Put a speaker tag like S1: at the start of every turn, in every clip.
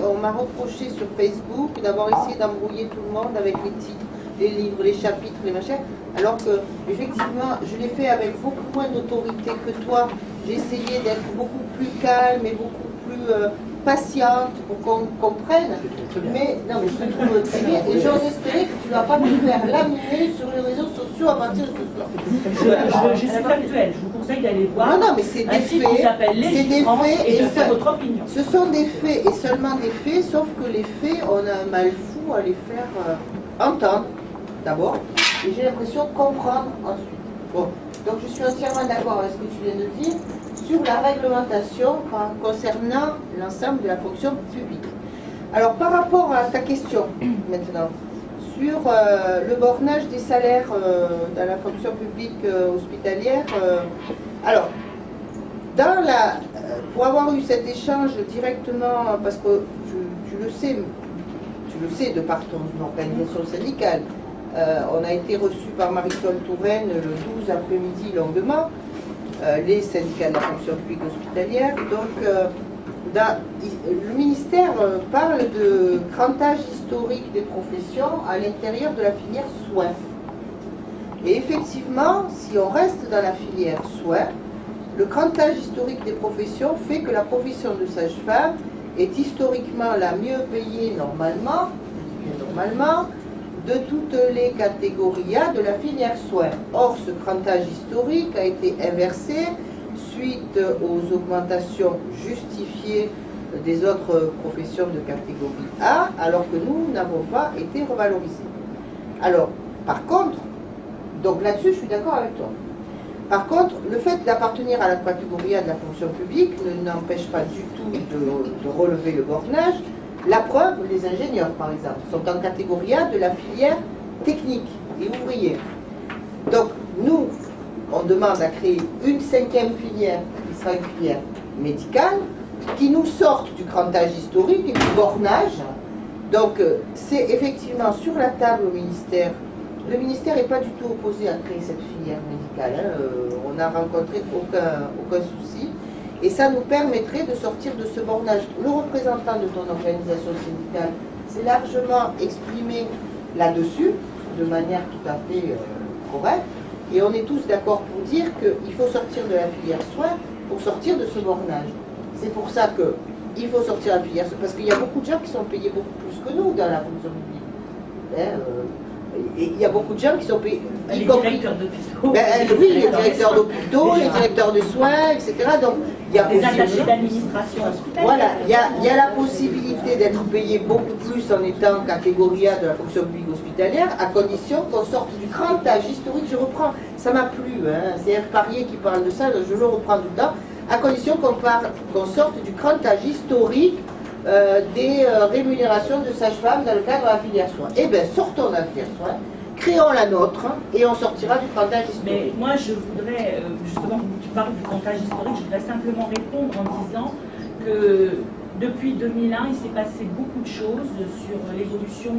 S1: on m'a reproché sur Facebook d'avoir essayé d'embrouiller tout le monde avec les titres, les livres, les chapitres, les machins, alors que, effectivement, je l'ai fait avec beaucoup moins d'autorité que toi. J'ai essayé d'être beaucoup plus calme et beaucoup plus patiente pour qu'on comprenne. Mais, non, mais je te trouve très bien, et j'ose espérer que tu ne vas pas me faire laminer sur les réseaux sociaux à partir de ce soir.
S2: Je suis factuelle, je vous conseille d'aller voir.
S1: Non, non, mais c'est des faits,
S2: c'est des faits et de faire votre opinion.
S1: Ce sont des faits et seulement des faits, sauf que les faits, on a un mal fou à les faire entendre, d'abord, et j'ai l'impression de comprendre ensuite. Bon, donc je suis entièrement d'accord avec ce que tu viens de dire sur la réglementation concernant l'ensemble de la fonction publique. Alors, par rapport à ta question, maintenant, sur le bornage des salaires dans la fonction publique hospitalière, alors, pour avoir eu cet échange directement, parce que tu le sais de par ton organisation syndicale, on a été reçu par Marisol Touraine le 12 après-midi longuement, les syndicats de la fonction publique hospitalière. Donc, le ministère parle de crantage historique des professions à l'intérieur de la filière soins. Et effectivement, si on reste dans la filière soins, le crantage historique des professions fait que la profession de sage-femme est historiquement la mieux payée normalement, de toutes les catégories A de la filière soins. Or, ce crantage historique a été inversé suite aux augmentations justifiées des autres professions de catégorie A, alors que nous n'avons pas été revalorisés. Alors, par contre, donc là-dessus, je suis d'accord avec toi. Par contre, le fait d'appartenir à la catégorie A de la fonction publique ne n'empêche pas du tout de relever le bornage. La preuve, les ingénieurs, par exemple, sont en catégorie A de la filière technique et ouvrière. Donc, nous, on demande à créer une 5e filière, qui sera une filière médicale, qui nous sorte du crantage historique et du bornage. Donc, c'est effectivement sur la table au ministère. Le ministère n'est pas du tout opposé à créer cette filière médicale. On n'a rencontré aucun souci. Et ça nous permettrait de sortir de ce bornage. Le représentant de ton organisation syndicale s'est largement exprimé là-dessus, de manière tout à fait correcte. Et on est tous d'accord pour dire qu'il faut sortir de la filière soins pour sortir de ce bornage. C'est pour ça qu'il faut sortir de la filière soins, parce qu'il y a beaucoup de gens qui sont payés beaucoup plus que nous dans la fonction publique. Et il y a beaucoup de gens qui sont payés,
S2: les directeurs d'hôpitaux,
S1: oui, les directeurs d'hôpitaux, les directeurs de soins, etc. Donc, il y a
S2: des attachés d'administration hospitalière.
S1: Voilà, il y a la possibilité d'être payé beaucoup plus en étant catégorie A de la fonction publique hospitalière, à condition qu'on sorte du crantage historique. Je reprends, ça m'a plu, hein, c'est F. Parier qui parle de ça, je le reprends tout le temps, à condition qu'on sorte du crantage historique des rémunérations de sage-femme dans le cadre de la filière soins. Eh bien, sortons de la filière soins, créons la nôtre et on sortira du crantage historique.
S2: Mais moi, je voudrais, justement, tu parles du crantage historique, je voudrais simplement répondre en disant que depuis 2001, il s'est passé beaucoup de choses sur l'évolution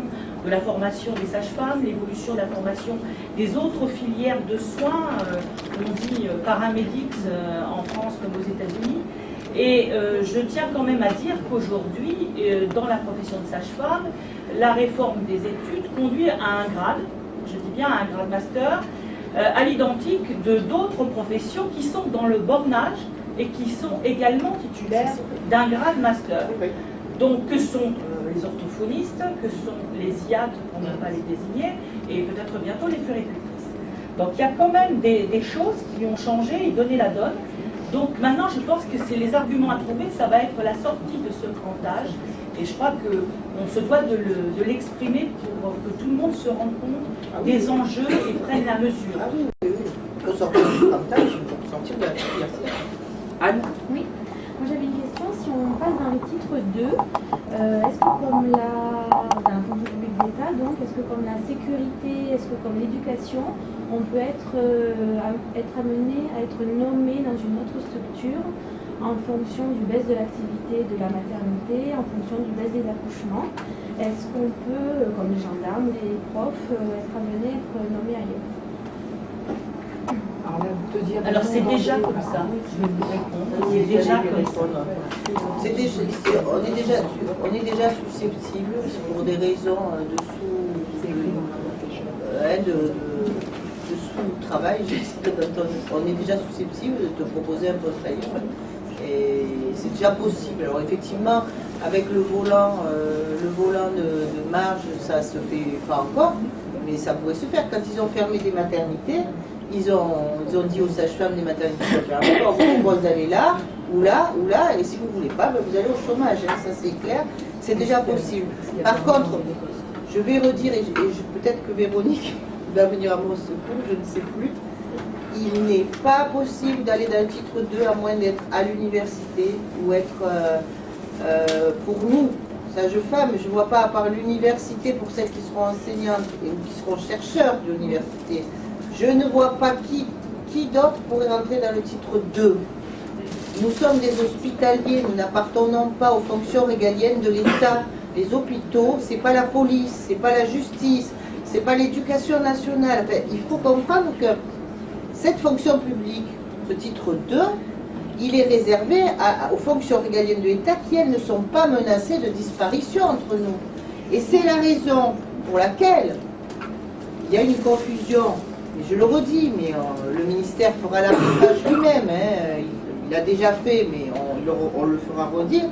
S2: de la formation des sages-femmes, l'évolution de la formation des autres filières de soins, on dit paramédics en France comme aux États-Unis. Et je tiens quand même à dire qu'aujourd'hui, dans la profession de sage-femme, la réforme des études conduit à un grade, je dis bien à un grade master, à l'identique de d'autres professions qui sont dans le bornage et qui sont également titulaires d'un grade master. Donc, que sont les orthophonistes, que sont les IAT, pour ne pas les désigner, et peut-être bientôt les puéricultrices. Donc, il y a quand même des choses qui ont changé et donné la donne. Donc maintenant, je pense que c'est les arguments à trouver, ça va être la sortie de ce crantage. Et je crois qu'on se doit de l'exprimer pour que tout le monde se rende compte des enjeux et prenne la mesure.
S1: Ah oui, oui, oui. Il faut sortir du crantage, il faut sortir de la filière.
S3: Anne ?
S4: Oui, moi j'avais une question. Si on passe dans le titre 2, est-ce que comme dans la fonction publique d'État, donc, est-ce que comme la sécurité, est-ce que comme l'éducation, on peut être amené à être nommé dans une autre structure en fonction du baisse de l'activité de la maternité, en fonction du baisse des accouchements? Est-ce qu'on peut, comme les gendarmes, les profs, être amené à être nommé ailleurs?
S2: Alors c'est déjà comme ça, je vais vous répondre, c'est déjà comme ça.
S1: On est déjà susceptible, pour des raisons de sous-travail, on est déjà susceptible de te proposer un poste ailleurs. Et c'est déjà possible. Alors effectivement, avec le volant de marge, ça se fait pas encore, mais ça pourrait se faire. Quand ils ont fermé des maternités, ils ont dit aux sages-femmes des maternités, on vous propose d'aller là, ou là, ou là, et si vous ne voulez pas, ben vous allez au chômage, hein, ça c'est clair, c'est déjà possible. Par contre, je vais redire, et peut-être que Véronique va venir à mon secours, je ne sais plus, il n'est pas possible d'aller dans le titre 2 à moins d'être à l'université ou être, pour nous, sages-femmes, je ne vois pas à part l'université pour celles qui seront enseignantes ou qui seront chercheurs de l'université, je ne vois pas qui d'autre pourrait rentrer dans le titre 2. Nous sommes des hospitaliers, nous n'appartenons pas aux fonctions régaliennes de l'État. Les hôpitaux, c'est pas la police, c'est pas la justice, c'est pas l'éducation nationale. Enfin, il faut comprendre que cette fonction publique, ce titre 2, il est réservé aux fonctions régaliennes de l'État qui, elles, ne sont pas menacées de disparition entre nous. Et c'est la raison pour laquelle il y a une confusion. Et je le redis, mais le ministère fera l'arbitrage lui-même. Hein, il l'a déjà fait, mais on le fera redire.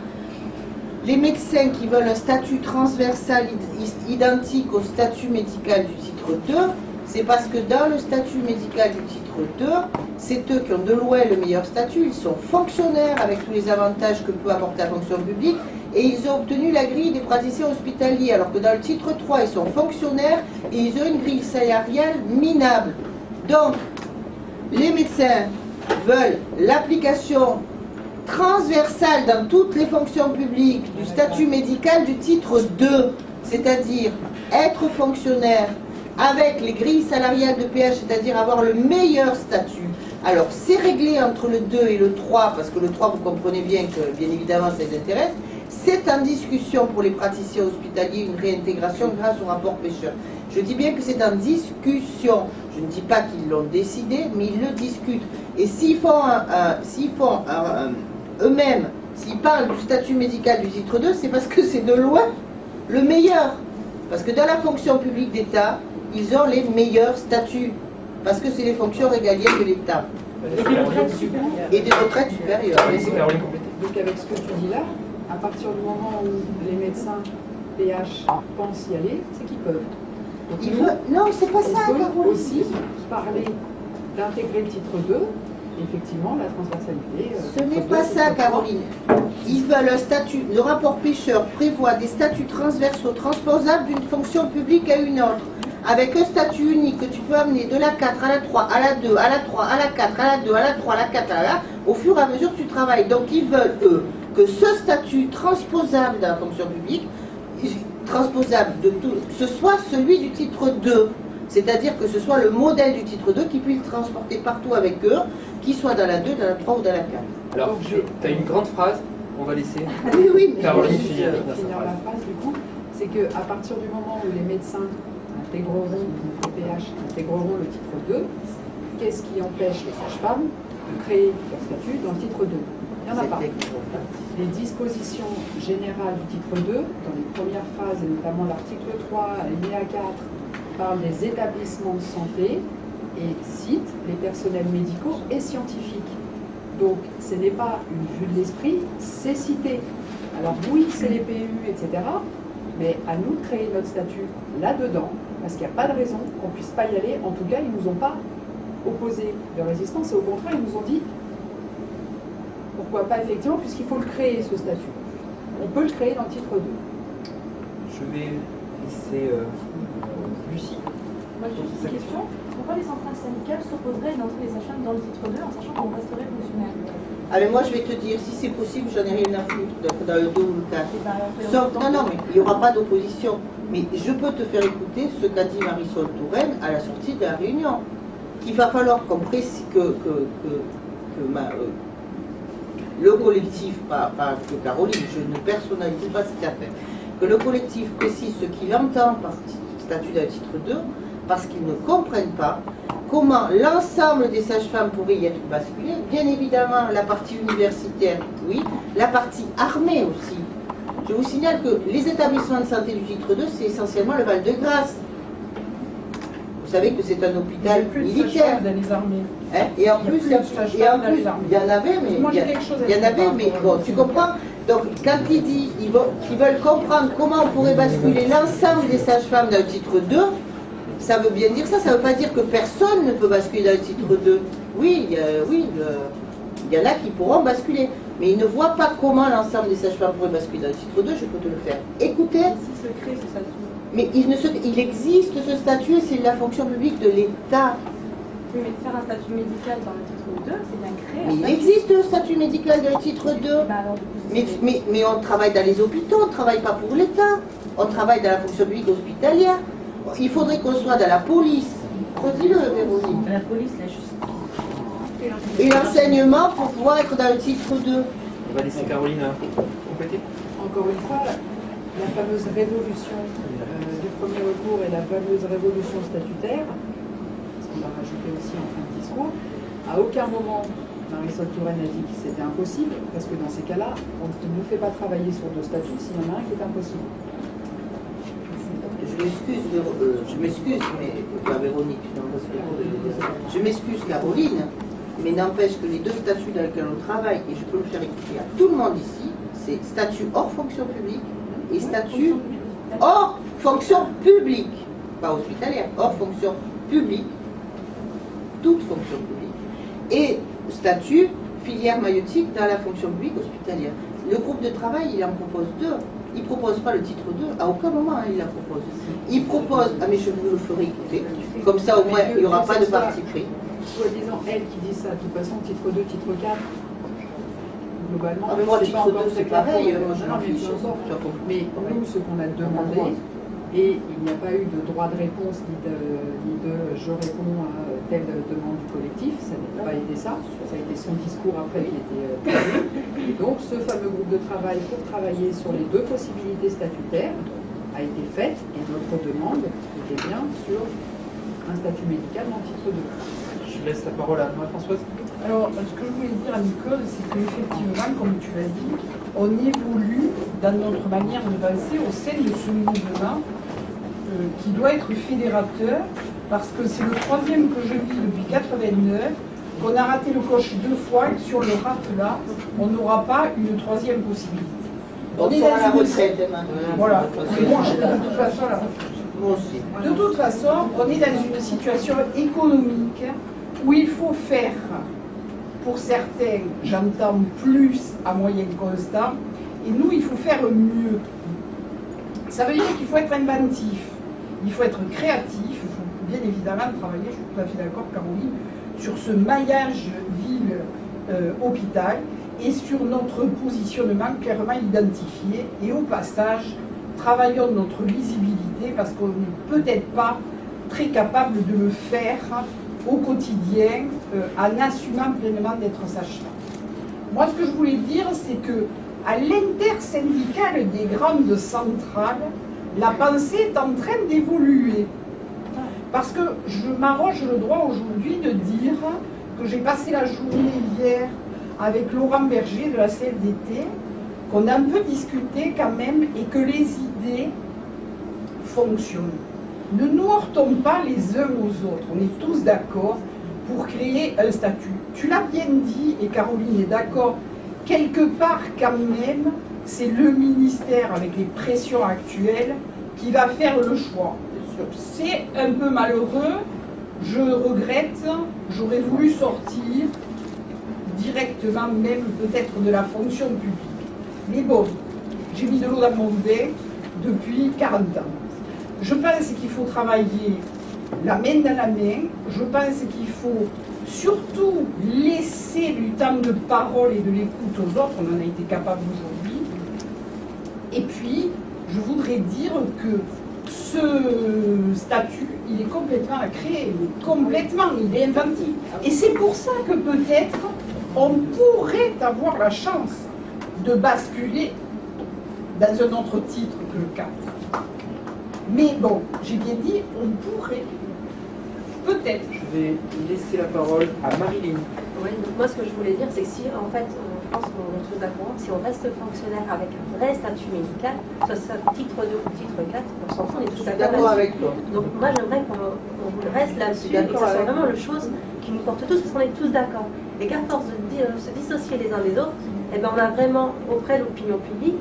S1: Les médecins qui veulent un statut transversal identique au statut médical du titre 2, c'est parce que dans le statut médical du titre 2, c'est eux qui ont de loin le meilleur statut. Ils sont fonctionnaires avec tous les avantages que peut apporter la fonction publique et ils ont obtenu la grille des praticiens hospitaliers, alors que dans le titre 3, ils sont fonctionnaires et ils ont une grille salariale minable. Donc, les médecins veulent l'application transversale dans toutes les fonctions publiques du statut médical du titre 2, c'est-à-dire être fonctionnaire avec les grilles salariales de PH, c'est-à-dire avoir le meilleur statut. Alors, c'est réglé entre le 2 et le 3, parce que le 3, vous comprenez bien que, bien évidemment, ça les intéresse. C'est en discussion pour les praticiens hospitaliers, une réintégration grâce au rapport Pêcheur. Je dis bien que c'est en discussion. Je ne dis pas qu'ils l'ont décidé, mais ils le discutent. Et s'ils font eux-mêmes, s'ils parlent du statut médical du titre 2, c'est parce que c'est de loin le meilleur. Parce que dans la fonction publique d'État, ils ont les meilleurs statuts. Parce que c'est les fonctions régaliennes de l'État.
S2: Et des retraites supérieures.
S1: Et des retraites supérieures.
S3: Donc avec ce que tu dis là, à partir du moment où les médecins PH pensent y aller, c'est qu'ils peuvent. Donc
S1: Non, c'est pas ça,
S3: on peut
S1: Caroline.
S3: aussi parler d'intégrer le titre 2, effectivement, la transversalité.
S1: Ce n'est pas ça, Caroline. Ils veulent un statut. Le rapport Pêcheur prévoit des statuts transversaux transposables d'une fonction publique à une autre, avec un statut unique que tu peux amener de la 4 à la 3, à la 2, à la 3, à la 4, à la 2, à la 3, à la 4, à la, au fur et à mesure que tu travailles. Donc ils veulent, eux, que ce statut transposable dans la fonction publique, transposable de tout, ce soit celui du titre 2. C'est-à-dire que ce soit le modèle du titre 2 qui puisse le transporter partout avec eux, qu'il soit dans la 2, dans la 3 ou dans la 4.
S5: Alors, tu as une grande phrase, on va laisser
S1: Oui, mais
S5: Caroline
S3: finir
S5: finir.
S3: la phrase du coup, c'est qu'à partir du moment où les médecins intégreront, les PH intégreront le titre 2, qu'est-ce qui empêche les sages-femmes de créer leur statut dans le titre 2? Il n'y en a pas. Les dispositions générales du titre 2, dans les premières phrases, et notamment l'article 3, alinéa 4, parle des établissements de santé et cite les personnels médicaux et scientifiques. Donc, ce n'est pas une vue de l'esprit, c'est cité. Alors oui, c'est les PU, etc. Mais à nous de créer notre statut là-dedans, parce qu'il n'y a pas de raison qu'on ne puisse pas y aller. En tout cas, ils ne nous ont pas opposé de résistance, et au contraire, ils nous ont dit pourquoi pas effectivement, puisqu'il faut le créer, ce statut. On peut le créer dans le titre 2.
S5: Je vais laisser Lucie.
S6: Moi j'ai juste une question. Pourquoi les centrales syndicales s'opposeraient à une entrée des sages-femmes dans le titre 2 en sachant qu'on resterait fonctionnaire?
S1: Alors moi je vais te dire, si c'est possible, j'en ai rien à foutre dans le 2 ou le 4. Non, mais il n'y aura pas d'opposition. Mais je peux te faire écouter ce qu'a dit Marisol Touraine à la sortie de la réunion. Qu'il va falloir qu'on précise le collectif, pas que Caroline, je ne personnalise pas cette affaire, que le collectif précise ce qu'il entend par statut d'un titre 2, parce qu'ils ne comprennent pas comment l'ensemble des sages-femmes pourrait y être basculé. Bien évidemment, la partie universitaire, oui. La partie armée aussi. Je vous signale que les établissements de santé du titre 2, c'est essentiellement le Val-de-Grâce. Vous savez que c'est un hôpital militaire.
S7: Dans les armées.
S1: Hein, et en plus, il y en avait, mais bon, tu comprends? Donc, quand il dit qu'ils veulent comprendre comment on pourrait basculer l'ensemble des sages-femmes dans le titre 2, ça veut bien dire ça. Ça ne veut pas dire que personne ne peut basculer dans le titre 2. Oui, il y en a qui pourront basculer. Mais ils ne voient pas comment l'ensemble des sages-femmes pourraient basculer dans le titre 2. Je peux te le faire écouter.
S6: Si se crée ce statut.
S1: Mais il existe ce statut et c'est la fonction publique de l'État.
S6: Oui, mais faire un statut médical dans le titre 2, c'est bien créé.
S1: Mais il existe le statut médical dans le titre 2.
S6: Bah alors, du coup,
S1: Mais on travaille dans les hôpitaux, on ne travaille pas pour l'État. On travaille dans la fonction publique hospitalière. Il faudrait qu'on soit dans la police. Redis-le, Véronique.
S2: La police, la justice.
S1: Et l'enseignement pour pouvoir être dans le titre 2.
S5: On va laisser Caroline compléter.
S3: Encore une fois, la fameuse révolution du premier recours et la fameuse révolution statutaire, ce qu'on a rajouté aussi en fin de discours, à aucun moment Marisol Touraine a dit que c'était impossible, parce que dans ces cas-là, on ne fait pas travailler sur deux statuts s'il y en a un qui est impossible.
S1: Je m'excuse, mais pas Véronique, non, parce que je m'excuse Caroline, mais n'empêche que les deux statuts dans lesquels on travaille, et je peux le faire écouter à tout le monde ici, c'est statut hors fonction publique et statut hors fonction publique, pas hospitalière, hors fonction publique, toute fonction publique, et statut filière maïeutique dans la fonction publique hospitalière. Le groupe de travail, il en propose deux. Il ne propose pas le titre 2, à aucun moment hein, il en propose. Il propose, ah mais je vous le ferai écouter, comme ça au moins il n'y aura pas de parti pris.
S3: Soi-disant, elle qui dit ça, de toute façon, titre 2, titre 4, globalement,
S1: Ah mais moi
S3: c'est
S1: titre
S3: pas
S1: 2
S3: encore
S1: c'est
S3: très clair.
S1: pareil, moi je
S3: Non,
S1: m'en
S3: mais
S1: fiche.
S3: peu importe.
S1: Tu as compris.
S3: Mais nous, ce qu'on a demandé, et il n'y a pas eu de droit de réponse ni de je réponds à telle demande du collectif, ça n'a pas été ça, ça a été son discours après qui était prévu. Et donc ce fameux groupe de travail pour travailler sur les deux possibilités statutaires a été fait et notre demande était bien sur un statut médical dans le titre 2.
S5: Je laisse la parole à Marie-Françoise.
S7: Alors, ce que je voulais dire à Nicole, c'est qu'effectivement, comme tu l'as dit, on évolue dans notre manière de penser au sein de ce mouvement qui doit être fédérateur, parce que c'est le troisième que je vis depuis 89, qu'on a raté le coche 2 fois, et sur le rate là, on n'aura pas une troisième possibilité.
S1: On est à la retraite demain.
S7: Voilà. Et moi, je suis de toute façon là.
S1: Moi aussi.
S7: De toute façon, on est dans une situation économique où il faut faire, pour certains, j'entends plus à moyen constant, et nous, il faut faire mieux. Ça veut dire qu'il faut être inventif, il faut être créatif, il faut bien évidemment travailler, je suis tout à fait d'accord, Caroline, sur ce maillage ville-hôpital et sur notre positionnement clairement identifié. Et au passage, travaillons notre visibilité parce qu'on n'est peut-être pas très capable de le faire au quotidien en assumant pleinement d'être sage-femme. Moi, ce que je voulais dire, c'est que à l'intersyndicale des grandes centrales, la pensée est en train d'évoluer. Parce que je m'arroge le droit aujourd'hui de dire que j'ai passé la journée hier avec Laurent Berger de la CFDT, qu'on a un peu discuté quand même et que les idées fonctionnent. Ne nous heurtons pas les uns aux autres, on est tous d'accord pour créer un statut. Tu l'as bien dit et Caroline est d'accord, quelque part quand même, c'est le ministère avec les pressions actuelles qui va faire le choix. C'est un peu malheureux, je regrette, j'aurais voulu sortir directement même peut-être de la fonction publique. Mais bon, j'ai mis de l'eau dans mon vin depuis 40 ans. Je pense qu'il faut travailler la main dans la main, je pense qu'il faut surtout laisser du temps de parole et de l'écoute aux autres, on en a été capable aujourd'hui. Et puis, je voudrais dire que ce statut, il est complètement à créer, complètement, il est inventif. Et c'est pour ça que peut-être on pourrait avoir la chance de basculer dans un autre titre que le 4. Mais bon, j'ai bien dit, on pourrait. peut-être.
S5: Je vais laisser la parole à Marilyn.
S8: Oui, donc moi ce que je voulais dire, c'est que si en fait, je pense qu'on est tous d'accord, si on reste fonctionnaire avec un vrai statut médical, soit ça titre 2 ou titre 4, on s'en fout, on est tous d'accord
S1: avec toi.
S8: Donc moi j'aimerais qu'on reste là-dessus et que ce soit vraiment le chose qui nous porte tous, parce qu'on est tous d'accord. Et qu'à force de se dissocier les uns des autres, eh ben, on a vraiment, auprès de l'opinion publique,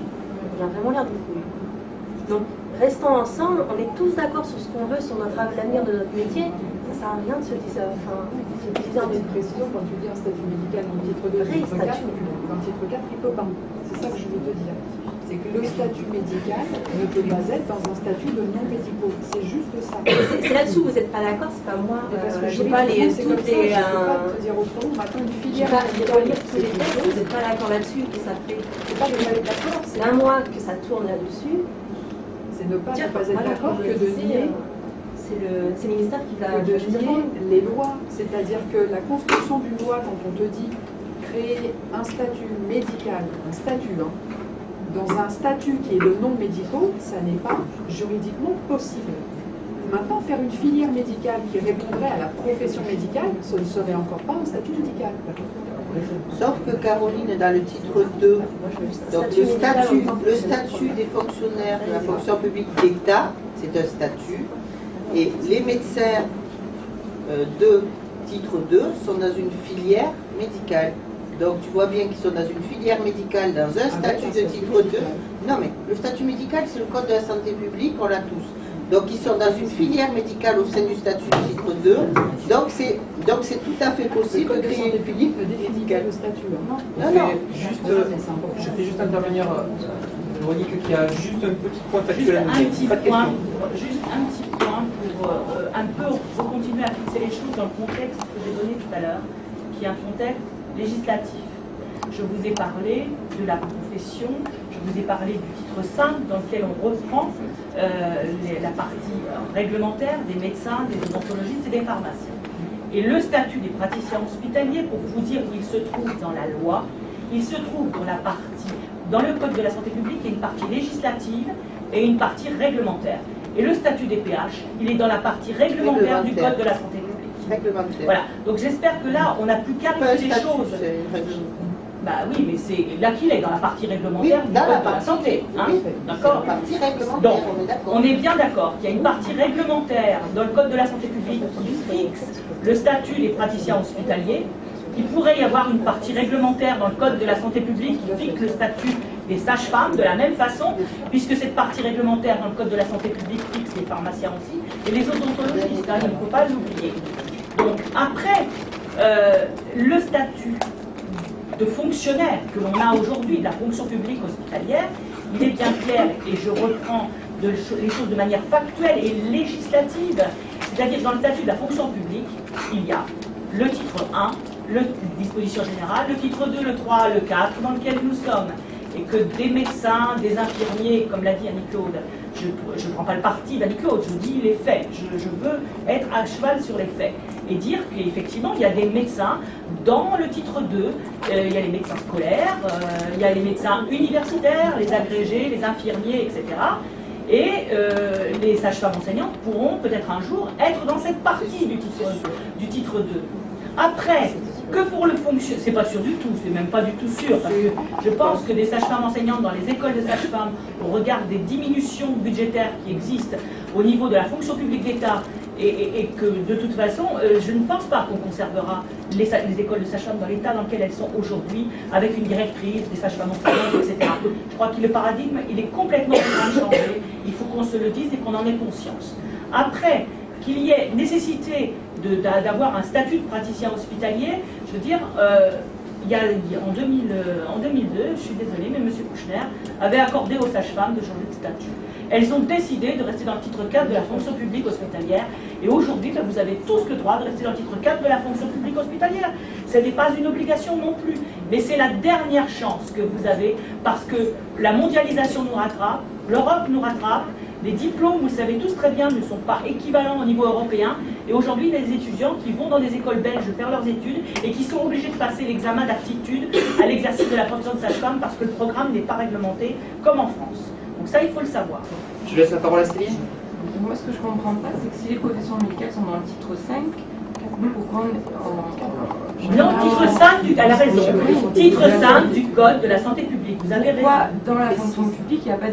S8: on a vraiment l'air de couilles. Donc restons ensemble, on est tous d'accord sur ce qu'on veut, sur l'avenir de notre métier. Ça sert à rien de se dire.
S3: Une précision, quand tu dis un statut médical dans le titre 2, titre 4, dans le titre 4, il ne peut pas. C'est ça que je veux te dire. C'est que le statut médical ne peut pas être dans un statut de non-médicaux. C'est juste ça.
S8: C'est là-dessous, vous n'êtes pas d'accord, c'est pas moi.
S3: Parce que
S8: je ne pas les toutes les.
S3: Je ne peux pas te dire autrement. Maintenant, une
S8: Je
S3: filière
S8: vais pas lire tous les textes, vous
S3: médicale,
S8: n'êtes pas d'accord là-dessus, et ça fait.
S3: c'est pas de ne pas être d'accord, c'est
S8: Un mois que ça tourne là-dessus.
S3: ne pas
S8: Tiens,
S3: être
S8: voilà,
S3: d'accord
S8: comme
S3: que
S8: je
S3: de
S8: disais,
S3: nier.
S8: C'est le ministère qui va
S3: Que de nier les lois. C'est-à-dire que la construction d'une loi, quand on te dit créer un statut médical, un statut, dans un statut qui est de non-médicaux, ça n'est pas juridiquement possible. Maintenant, faire une filière médicale qui répondrait à la profession médicale, ce ne serait encore pas un statut médical.
S1: Sauf que Caroline, dans le titre 2, donc le statut des fonctionnaires de la fonction publique d'État, c'est un statut, et les médecins de titre 2 sont dans une filière médicale. Donc tu vois bien qu'ils sont dans une filière médicale, dans un statut de titre 2. Non mais le statut médical, c'est le code de la santé publique, on l'a tous. Donc ils sont dans une filière médicale au sein du statut de titre 2. Donc c'est tout à fait possible de créer une filière médicale.
S3: Le statut, non,
S5: Je fais juste intervenir Monique qui a juste un petit point
S2: Juste
S5: factuel.
S2: un petit
S5: Pas de
S2: point,
S5: question.
S2: pour un peu continuer à fixer les choses dans le contexte que j'ai donné tout à l'heure, qui est un contexte législatif. Je vous ai parlé de la profession, je vous ai parlé du titre 5 dans lequel on reprend la partie réglementaire des médecins, des odontologistes et des pharmaciens. Et le statut des praticiens hospitaliers, pour vous dire où il se trouve dans la loi, il se trouve dans le Code de la santé publique, il y a une partie législative et une partie réglementaire. Et le statut des PH, il est dans la partie réglementaire du Code de la santé publique.
S1: Réglementaire.
S2: Voilà, donc j'espère que là, on a pu clarifier les choses. Bah oui, mais c'est là qu'il est dans la partie réglementaire du Code de la santé. Hein, d'accord.
S1: Partie réglementaire,
S2: Donc,
S1: on est d'accord.
S2: on est bien d'accord qu'il y a une partie réglementaire dans le Code de la santé publique qui fixe le statut des praticiens hospitaliers. Il pourrait y avoir une partie réglementaire dans le Code de la santé publique qui fixe le statut des sages-femmes de la même façon, puisque cette partie réglementaire dans le Code de la santé publique fixe les pharmaciens aussi, et les odontologistes, hein, il ne faut pas l'oublier. Donc après, le statut de fonctionnaire que l'on a aujourd'hui de la fonction publique hospitalière, il est bien clair, et je reprends les choses de manière factuelle et législative, c'est-à-dire dans le statut de la fonction publique, il y a le titre 1, le disposition générale, le titre 2, le 3, le 4, dans lequel nous sommes, et que des médecins, des infirmiers, comme l'a dit Annie-Claude, je ne prends pas le parti d'Annie-Claude, je dis les faits, je veux être à cheval sur les faits, et dire qu'effectivement, il y a des médecins dans le titre 2, il y a les médecins scolaires, il y a les médecins universitaires, les agrégés, les infirmiers, etc. Et les sages-femmes enseignantes pourront peut-être un jour être dans cette partie du titre 2. Après, que pour le fonctionnaire, c'est pas sûr du tout, c'est même pas du tout sûr, parce que je pense que des sages-femmes enseignantes dans les écoles de sages-femmes, au regard des diminutions budgétaires qui existent au niveau de la fonction publique d'État, et que de toute façon, je ne pense pas qu'on conservera les écoles de sages-femmes dans l'état dans lequel elles sont aujourd'hui, avec une directrice, des sages-femmes enseignantes, etc. Je crois que le paradigme, il est complètement en train de changer, il faut qu'on se le dise et qu'on en ait conscience. Après, qu'il y ait nécessité d'avoir un statut de praticien hospitalier, je veux dire, en 2002, je suis désolée, mais M. Kouchner avait accordé aux sages-femmes de changer de statut. Elles ont décidé de rester dans le titre 4 de la fonction publique hospitalière, et aujourd'hui, vous avez tous le droit de rester dans le titre 4 de la fonction publique hospitalière. Ce n'est pas une obligation non plus, mais c'est la dernière chance que vous avez, parce que la mondialisation nous rattrape, l'Europe nous rattrape. Les diplômes, vous le savez tous très bien, ne sont pas équivalents au niveau européen. Et aujourd'hui, les étudiants qui vont dans des écoles belges faire leurs études et qui sont obligés de passer l'examen d'aptitude à l'exercice de la profession de sage-femme parce que le programme n'est pas réglementé comme en France. Donc ça, il faut le savoir.
S5: Je laisse la parole à Céline.
S9: Moi, ce que je comprends pas, c'est que si les professions médicales sont dans le titre 5, pourquoi
S2: Non, titre 5 du, elle a raison. Titre 5 du Code de la santé publique. Vous avez raison.
S9: Pourquoi dans la fonction publique, il n'y a pas